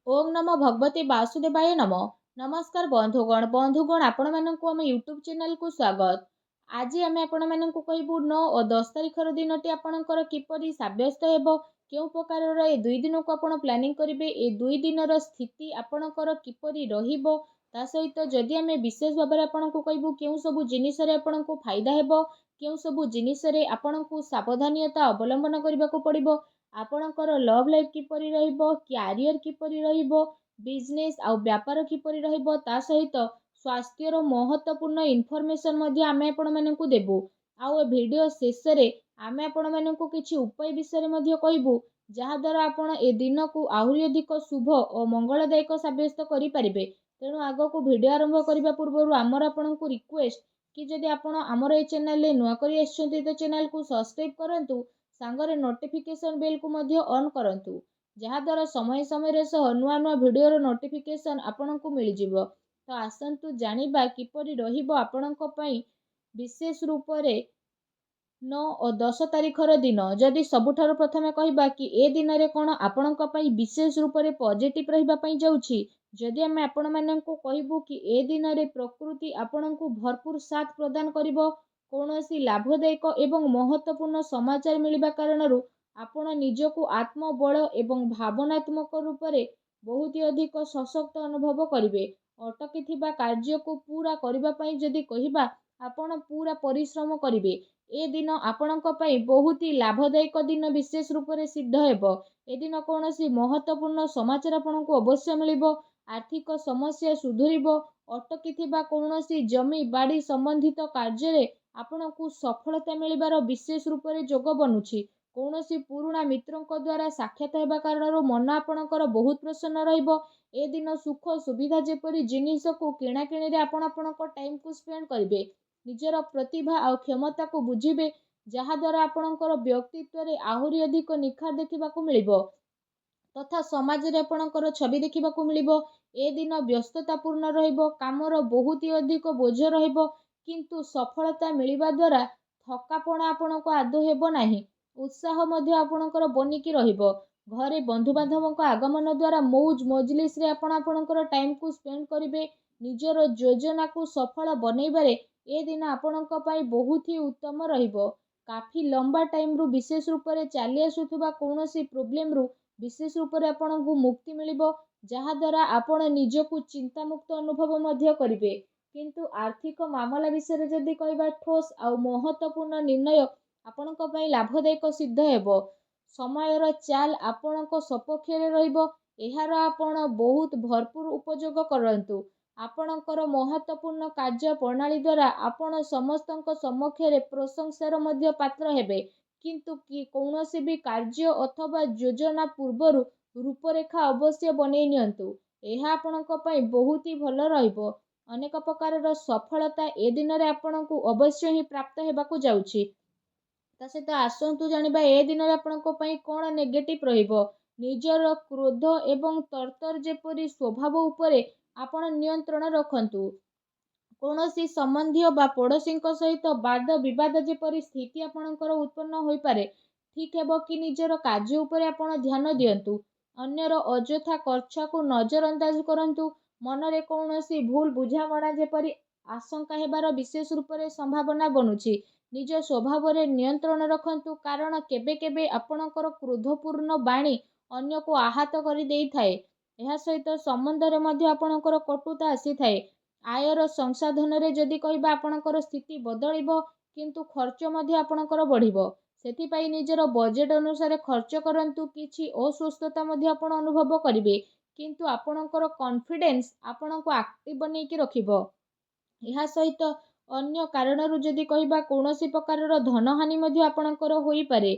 ओम नमो भगवते वासुदेवाय नमः। नमस्कार बंधुगण आपण मानकु आम यूट्यूब चैनल को स्वागत। आज आम आपण मानकु कहबू 9 और 10 तारिखर दिनटी आपणकर किपरि साब्यस्त हेबो, केउ प्रकार ए दुई दिन को आपण प्लानिंग करिवे, ए दुई दिनर स्थिति आपणकर किपरि रहिबो, ता सहित जदि आम विशेष भाव में आपको कहबू केउ सब जिनिस रे आपणको फायदा हेबो, केउ सब जिनिस रे आपणको सावधानियता अवलंबन करबा को पड़िबो, आपणकर लव लाइफ किपरि रहिबो, क्यारियर किपरि रहिबो, बिजनेस आउ व्यापार किपरि रहिबो, ता सहित स्वास्थ्यर महत्वपूर्ण इनफॉरमेशन मध्ये आमे आपण मानकु देबू। आउ ए वीडियो शेष रे आमे आपण मानकु किछि उपाय विषय मध्ये कहबू, जहा द्वारा आपण ए दिन को आहुरी अधिक शुभ और मंगलदायक साब्यस्त करि परिबे। तेणु आगो को वीडियो आरंभ करबा पूर्व आमर आपनकु रिक्वेस्ट कि जदि आपण आमर ए चैनल ले नुआ करी आछंती तो चैनल को सब्सक्राइब करंतु, सांगरे नोटिफिकेशन बेल को मध्य ऑन करंतु, जहा द्वारा समय समय सह नुआ नुआ वीडियो रो नोटिफिकेशन आपनकु मिल जिवो। तो आसंतु जानिबा किपरि रहिबो आपनक पई विशेष रूप रे 9 और 10 तारिखर दिन। जदि सबुठार प्रथमे कहबा कि ए दिन रे कोन आपनक पई विशेष रूप रे पॉजिटिव रहिबा पई जाउछि, जदि आमे आपण माननकु कहबू कि ए दिन रे प्रकृति आपनकु भरपूर साथ प्रदान करिवो, कौनसी लाभदायक एवं महत्वपूर्ण समाचार मिलिबा कारणरू आपण निजको आत्मबल एवं भावनात्मक रूप से बहुत अधिक सशक्त अनुभव करिवे। अटकी थिबा कार्य को पूरा करिबा पई जदि कहिबा आपण पूरा परिश्रम करिवे, ए दिन आपणक पई बहुत ही लाभदायक दिन विशेष रूप से सिद्ध हेबो। ए दिन कौनसी महत्वपूर्ण समाचार आपणको अवश्य मिलिबो, आर्थिक समस्या सुधुरिबो, अटकी थिबा कौनसी जमी बाड़ी संबंधित कार्य रे आपणको सफलता मिलिबार विशेष रूप से जोग बनुछि। कौनसी पुराणा मित्रंक द्वारा साक्षात हेबा कारणरू मन आपणकर बहुत प्रसन्न रहिबो। ए दिन सुख सुविधा जेपरि जिनिस को किणा किणी रे आपण आपणक टाइम को स्पेंड करिवे, निजर प्रतिभा और क्षमता को बुझिबे, जहा द्वारा आपणकर व्यक्तित्व रे आहुरी अधिक निखार देखिबा को मिलिबो तथा समाज रे आपणकर छवि देखिबा को मिलिबो। ए दिन व्यस्ततापूर्ण रहिबो, कामर बहुत ही अधिक बोझ रहिबो, किंतु सफलता मिलिबा द्वारा थकापणा आपणको आदो हेबो नाही, उत्साह मध्य आपणकर बनिकी रहिबो। घरे बंधु बांधवक आगमन द्वारा मौज मजलिस रे आपणकर टाइम को स्पेंड करिवे। निजर योजना को सफल बनैबारे ए दिन आपणक पई बहुत ही उत्तम रहिबो। काफी लंबा टाइम रु विशेष रूप से चली आसुथुबा कौनसी प्रॉब्लम रु विशेष रूप से आपणको मुक्ति मिलिबो, जहा द्वारा आपण निजको चिंता मुक्त अनुभव मध्य करिवे। किंतु आर्थिक मामला विषय जदि कहबा ठोस आ महत्वपूर्ण निर्णय आपणक पई लाभदायक सिद्ध हेबो। समयर चाल आपणक सपक्ष रे रहिबो, एहार आपण बहुत भरपूर उपयोग करंतु। आपणकर महत्वपूर्ण कार्य प्रणाली द्वारा आपण समस्तक समक्ष रे प्रशंसार मध्य पात्र हेबे, किंतु कौनसी भी कार्य अथवा योजना पूर्वरु रूपरेखा अवश्य बनै नियंतु, एहा आपणक पई बहुत ही भल रहिबो। अनेक प्रकार सफलता ए दिन रे आपणको अवश्य ही प्राप्त हेबाकू जाउछि। ता सहित आसंतु जानिबा ए दिन रे आपणको पई कोन नेगेटिव रहिबो। निजर क्रोध एवं तर्तर जेपरि स्वभाव उपरे आपण नियंत्रण रखंतु। कौनसी संबंधी बा पड़ोसी सहित वाद विवाद जेपरि स्थिति आपणकर उत्पन्न होई पारे, ठीक हेबो कि निजर कार्य उपरे आपण ध्यान दियंतु। अन्यर अजथा खर्च को नजरअंदाज करंतु। मनरे कौनसी भूल बुझामणा जेपरि आशंका हेबार विशेष रूप से संभावना बनुछि। निज स्वभाव रे नियंत्रण रखंतु, कारण केबे केबे आपणकर क्रोधपूर्ण बाणी अन्य को आहत करि देई थाए। एहा सहित संबंध रे मध्य आपणकर कटुता आसी थाए। आयर संसाधन रे जदि कहबा आपणकर स्थिति बदलिबो, किंतु खर्च मध्य आपणकर बढ़िबो। सेति पई निजर बजेट अनुसार खर्च करंतु। किछि अस्वस्थता मध्य आपण अनुभव करिवे, किंतु आपणकर कॉन्फिडेंस आपणको एक्टिव बनेकी रखिबो। एहा सहित अन्य कारणरू जदि कहबा कौनसी प्रकार धनहानि मध्य आपणकर होई पारे।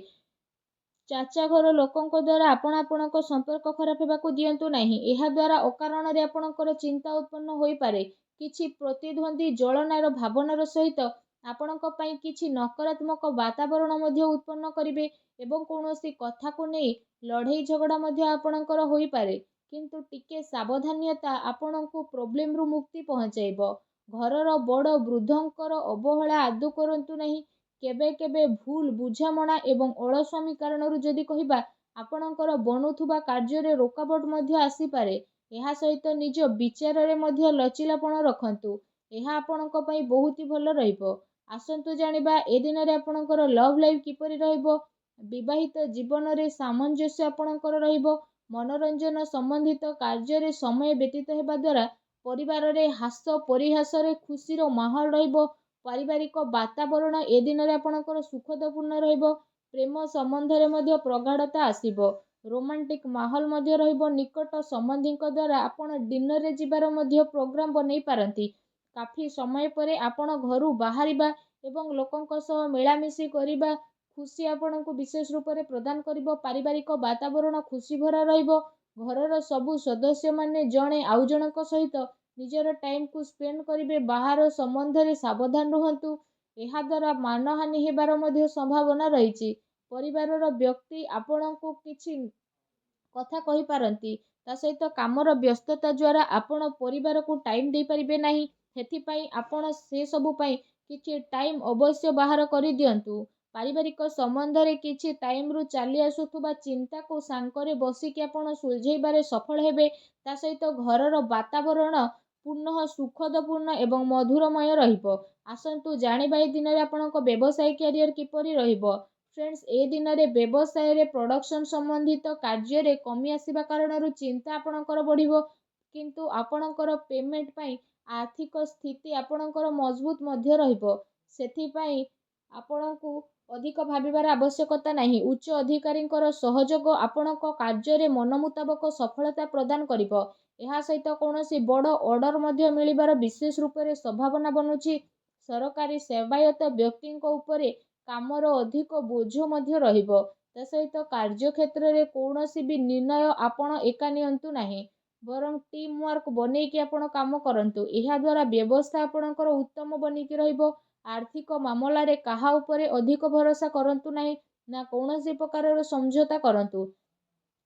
चाचा घर लोकंक द्वारा आपणक संपर्क खराब हेबाकू दियंतु नाही। एहा द्वारा अकारण रे आपणकर चिंता उत्पन्न होई पारे। किछि प्रतिद्वंदी जलनार भावनार सहित आपणक पई किछि नकारात्मक वातावरण मध्य उत्पन्न करिवे एवं कौनसी कथा को नै लड़ाई झगड़ा मध्य आपणकर होई पारे, किंतु टिके सावधानियता आपणको प्रॉब्लम रु मुक्ति पहुंचाइबो। घरर बड़ वृद्धंकर अवहेला आदौ करंतु नाही। केबे केबे भूल बुझामणा एवं अलस्वामी कारणरू जदि कहबा ଆପଣଙ୍କର ବନୁଥିବା କାର୍ଯ୍ୟରେ ରୋକାବଟ ମଧ୍ୟ ଆସିପାରେ। ଏହା ସହିତ ନିଜ ବିଚାରରେ ମଧ୍ୟ ଲଚିଲାପଣ ରଖନ୍ତୁ। ଏହା ଆପଣଙ୍କ ପାଇଁ ବହୁତ ଭଲ ରହିବ। ଆସନ୍ତୁ ଜାଣିବା ଏ ଦିନରେ ଆପଣଙ୍କର ଲଭ୍ ଲାଇଫ୍ କିପରି ରହିବ। ବିବାହିତ ଜୀବନରେ ସାମଞ୍ଜସ୍ୟ ଆପଣଙ୍କର ରହିବ। ମନୋରଞ୍ଜନ ସମ୍ବନ୍ଧିତ କାର୍ଯ୍ୟରେ ସମୟ ବ୍ୟତୀତ ହେବା ଦ୍ୱାରା ପରିବାରରେ ହାସ୍ୟ ପରିହାସରେ ଖୁସିର ମାହୋଲ ରହିବ। ପାରିବାରିକ ବାତାବରଣ ଏ ଦିନରେ ଆପଣଙ୍କର ସୁଖଦପୂର୍ଣ୍ଣ ରହିବ। ପ୍ରେମ ସମ୍ବନ୍ଧରେ ମଧ୍ୟ ପ୍ରଗାଢ଼ତା ଆସିବ। ରୋମାଣ୍ଟିକ୍ ମାହୋଲ ମଧ୍ୟ ରହିବ। ନିକଟ ସମ୍ବନ୍ଧୀଙ୍କ ଦ୍ୱାରା ଆପଣ ଡିନରରେ ଯିବାର ମଧ୍ୟ ପ୍ରୋଗ୍ରାମ ବନେଇ ପାରନ୍ତି। କାଫି ସମୟ ପରେ ଆପଣ ଘରୁ ବାହାରିବା ଏବଂ ଲୋକଙ୍କ ସହ ମିଳାମିଶି କରିବା ଖୁସି ଆପଣଙ୍କୁ ବିଶେଷ ରୂପରେ ପ୍ରଦାନ କରିବ। ପାରିବାରିକ ବାତାବରଣ ଖୁସି ଭରା ରହିବ। ଘରର ସବୁ ସଦସ୍ୟମାନେ ଜଣେ ଆଉ ଜଣଙ୍କ ସହିତ ନିଜର ଟାଇମକୁ ସ୍ପେଣ୍ଡ କରିବେ। ବାହାର ସମ୍ବନ୍ଧରେ ସାବଧାନ ରୁହନ୍ତୁ। ଏହାଦ୍ୱାରା ମାନହାନି ହେବାର ମଧ୍ୟ ସମ୍ଭାବନା ରହିଛି। ପରିବାରର ବ୍ୟକ୍ତି ଆପଣଙ୍କୁ କିଛି କଥା କହିପାରନ୍ତି। ତା ସହିତ କାମର ବ୍ୟସ୍ତତା ଦ୍ୱାରା ଆପଣ ପରିବାରକୁ ଟାଇମ୍ ଦେଇପାରିବେ ନାହିଁ। ସେଥିପାଇଁ ଆପଣ ସେସବୁ ପାଇଁ କିଛି ଟାଇମ୍ ଅବଶ୍ୟ ବାହାର କରିଦିଅନ୍ତୁ। ପାରିବାରିକ ସମ୍ବନ୍ଧରେ କିଛି ଟାଇମ୍ରୁ ଚାଲି ଆସୁଥିବା ଚିନ୍ତାକୁ ସାଙ୍ଗରେ ବସିକି ଆପଣ ସୁଲଝେଇବାରେ ସଫଳ ହେବେ। ତା ସହିତ ଘରର ବାତାବରଣ ପୁନଃ ସୁଖଦପୂର୍ଣ୍ଣ ଏବଂ ମଧୁରମୟ ରହିବ। ଆସନ୍ତୁ ଜାଣିବା ଏ ଦିନରେ ଆପଣଙ୍କ ବ୍ୟବସାୟ କ୍ୟାରିୟର କିପରି ରହିବ। ଫ୍ରେଣ୍ଡସ୍, ଏ ଦିନରେ ବ୍ୟବସାୟରେ ପ୍ରଡକ୍ସନ ସମ୍ବନ୍ଧିତ କାର୍ଯ୍ୟରେ କମି ଆସିବା କାରଣରୁ ଚିନ୍ତା ଆପଣଙ୍କର ବଢ଼ିବ। କିନ୍ତୁ ଆପଣଙ୍କର ପେମେଣ୍ଟ ପାଇଁ ଆର୍ଥିକ ସ୍ଥିତି ଆପଣଙ୍କର ମଜବୁତ ମଧ୍ୟ ରହିବ। ସେଥିପାଇଁ ଆପଣଙ୍କୁ ଅଧିକ ଭାବିବାର ଆବଶ୍ୟକତା ନାହିଁ। ଉଚ୍ଚ ଅଧିକାରୀଙ୍କର ସହଯୋଗ ଆପଣଙ୍କ କାର୍ଯ୍ୟରେ ମନ ମୁତାବକ ସଫଳତା ପ୍ରଦାନ କରିବ। ଏହା ସହିତ କୌଣସି ବଡ଼ ଅର୍ଡର ମଧ୍ୟ ମିଳିବାର ବିଶେଷ ରୂପରେ ସମ୍ଭାବନା ବନୁଛି। ସରକାରୀ ସେବାୟତ ବ୍ୟକ୍ତିଙ୍କ ଉପରେ କାମର ଅଧିକ ବୋଝ ମଧ୍ୟ ରହିବ। ତା ସହିତ କାର୍ଯ୍ୟକ୍ଷେତ୍ରରେ କୌଣସି ବି ନିର୍ଣ୍ଣୟ ଆପଣ ଏକା ନିଅନ୍ତୁ ନାହିଁ। ବରଂ ଟିମ୍ ୱାର୍କ ବନେଇକି ଆପଣ କାମ କରନ୍ତୁ। ଏହା ଦ୍ୱାରା ବ୍ୟବସ୍ଥା ଆପଣଙ୍କର ଉତ୍ତମ ବନିକି ରହିବ। ଆର୍ଥିକ ମାମଲାରେ କାହା ଉପରେ ଅଧିକ ଭରସା କରନ୍ତୁ ନାହିଁ, ନା କୌଣସି ପ୍ରକାରର ସମଝୋତା କରନ୍ତୁ।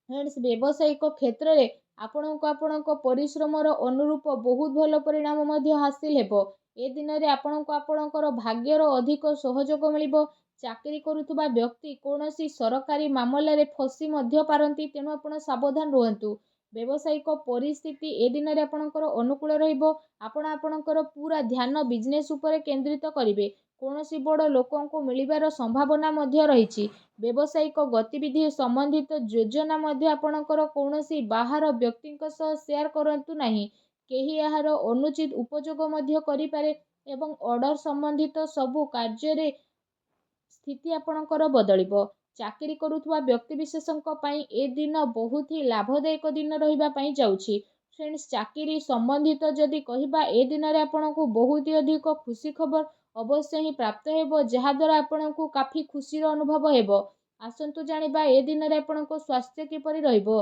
ଫ୍ରେଣ୍ଡସ୍, ବ୍ୟବସାୟିକ କ୍ଷେତ୍ରରେ ଆପଣଙ୍କୁ ଆପଣଙ୍କ ପରିଶ୍ରମର ଅନୁରୂପ ବହୁତ ଭଲ ପରିଣାମ ମଧ୍ୟ ହାସିଲ ହେବ। ଏ ଦିନରେ ଆପଣଙ୍କୁ ଆପଣଙ୍କର ଭାଗ୍ୟର ଅଧିକ ସହଯୋଗ ମିଳିବ। ଚାକିରି କରୁଥିବା ବ୍ୟକ୍ତି କୌଣସି ସରକାରୀ ମାମଲାରେ ଫସି ମଧ୍ୟ ପାରନ୍ତି। ତେଣୁ ଆପଣ ସାବଧାନ ରୁହନ୍ତୁ। ବ୍ୟବସାୟିକ ପରିସ୍ଥିତି ଏ ଦିନରେ ଆପଣଙ୍କର ଅନୁକୂଳ ରହିବ। ଆପଣ ଆପଣଙ୍କର ପୁରା ଧ୍ୟାନ ବିଜନେସ୍ ଉପରେ କେନ୍ଦ୍ରିତ କରିବେ। କୌଣସି ବଡ଼ ଲୋକଙ୍କୁ ମିଳିବାର ସମ୍ଭାବନା ମଧ୍ୟ ରହିଛି। ବ୍ୟବସାୟିକ ଗତିବିଧି ସମ୍ବନ୍ଧିତ ଯୋଜନା ମଧ୍ୟ ଆପଣଙ୍କର କୌଣସି ବାହାର ବ୍ୟକ୍ତିଙ୍କ ସହ ସେୟାର କରନ୍ତୁ ନାହିଁ। କେହି ଏହାର ଅନୁଚିତ ଉପଯୋଗ ମଧ୍ୟ କରିପାରେ ଏବଂ ଅର୍ଡର ସମ୍ବନ୍ଧିତ ସବୁ କାର୍ଯ୍ୟରେ ସ୍ଥିତି ଆପଣଙ୍କର ବଦଳିବ। ଚାକିରି କରୁଥିବା ବ୍ୟକ୍ତିବିଶେଷଙ୍କ ପାଇଁ ଏ ଦିନ ବହୁତ ହି ଲାଭଦାୟକ ଦିନ ରହିବା ପାଇଁ ଯାଉଛି। ଫ୍ରେଣ୍ଡସ୍, ଚାକିରି ସମ୍ବନ୍ଧିତ ଯଦି କହିବା, ଏ ଦିନରେ ଆପଣଙ୍କୁ ବହୁତ ଅଧିକ ଖୁସି ଖବର ଅବଶ୍ୟ ହିଁ ପ୍ରାପ୍ତ ହେବ, ଯାହାଦ୍ୱାରା ଆପଣଙ୍କୁ କାଫି ଖୁସିର ଅନୁଭବ ହେବ। ଆସନ୍ତୁ ଜାଣିବା ଏ ଦିନରେ ଆପଣଙ୍କ ସ୍ୱାସ୍ଥ୍ୟ କିପରି ରହିବ।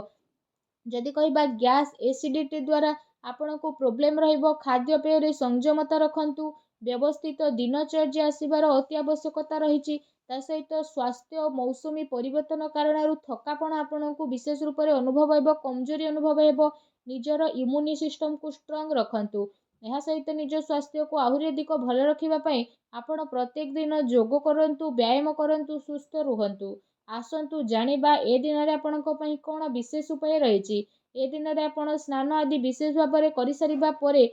ଯଦି କହିବା ଗ୍ୟାସ୍ ଏସିଡିଟି ଦ୍ୱାରା ଆପଣଙ୍କୁ ପ୍ରୋବ୍ଲେମ ରହିବ। ଖାଦ୍ୟପେୟରେ ସଂଯମତା ରଖନ୍ତୁ। ବ୍ୟବସ୍ଥିତ ଦିନଚର୍ଯ୍ୟା ଆସିବାର ଅତି ଆବଶ୍ୟକତା ରହିଛି। ତା ସହିତ ସ୍ୱାସ୍ଥ୍ୟ ମୌସୁମୀ ପରିବର୍ତ୍ତନ କାରଣରୁ ଥକାପଣ ଆପଣଙ୍କୁ ବିଶେଷ ରୂପରେ ଅନୁଭବ ହେବ। କମଜୋରି ଅନୁଭବ ହେବ। ନିଜର ଇମ୍ୟୁନି ସିଷ୍ଟମକୁ ଷ୍ଟ୍ରଙ୍ଗ ରଖନ୍ତୁ। ଏହା ସହିତ ନିଜ ସ୍ୱାସ୍ଥ୍ୟକୁ ଆହୁରି ଅଧିକ ଭଲ ରଖିବା ପାଇଁ ଆପଣ ପ୍ରତ୍ୟେକ ଦିନ ଯୋଗ କରନ୍ତୁ, ବ୍ୟାୟାମ କରନ୍ତୁ, ସୁସ୍ଥ ରୁହନ୍ତୁ। ଆସନ୍ତୁ ଜାଣିବା ଏ ଦିନରେ ଆପଣଙ୍କ ପାଇଁ କ'ଣ ବିଶେଷ ଉପାୟ ରହିଛି। ଏ ଦିନରେ ଆପଣ ସ୍ନାନ ଆଦି ବିଶେଷ ଭାବରେ କରିସାରିବା ପରେ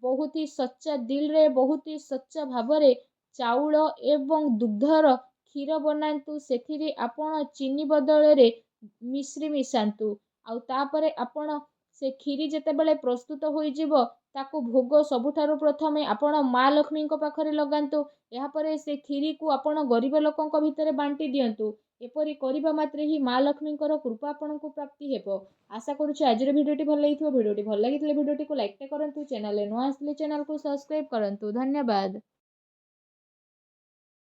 ବହୁତ ହି ସଚ୍ଚା ଦିଲରେ, ବହୁତ ହି ସଚ୍ଚା ଭାବରେ ଚାଉଳ ଏବଂ ଦୁଗ୍ଧର କ୍ଷୀର ବନାନ୍ତୁ। ସେଥିରେ ଆପଣ ଚିନି ବଦଳରେ ମିଶ୍ରି ମିଶାନ୍ତୁ। ଆଉ ତାପରେ ଆପଣ ସେ କ୍ଷୀରି ଯେତେବେଳେ ପ୍ରସ୍ତୁତ ହୋଇଯିବ, ତାକୁ ଭୋଗ ସବୁଠାରୁ ପ୍ରଥମେ ଆପଣ ମା ଲକ୍ଷ୍ମୀଙ୍କ ପାଖରେ ଲଗାନ୍ତୁ। ଏହାପରେ ସେ କ୍ଷୀରିକୁ ଆପଣ ଗରିବ ଲୋକଙ୍କ ଭିତରେ ବାଣ୍ଟି ଦିଅନ୍ତୁ। ଏପରି କରିବା ମାତ୍ରେ ହିଁ ମା ଲକ୍ଷ୍ମୀଙ୍କର କୃପା ଆପଣଙ୍କୁ ପ୍ରାପ୍ତି ହେବ। ଆଶା କରୁଛି ଆଜିର ଭିଡ଼ିଓଟି ଭଲ ଲାଗିଥିବ। ଭିଡ଼ିଓଟି ଭଲ ଲାଗିଥିଲେ ଭିଡ଼ିଓଟିକୁ ଲାଇକ୍ଟେ କରନ୍ତୁ। ଚ୍ୟାନେଲରେ ନୂଆ ଆସିଲେ ଚ୍ୟାନେଲକୁ ସବସ୍କ୍ରାଇବ୍ କରନ୍ତୁ। ଧନ୍ୟବାଦ।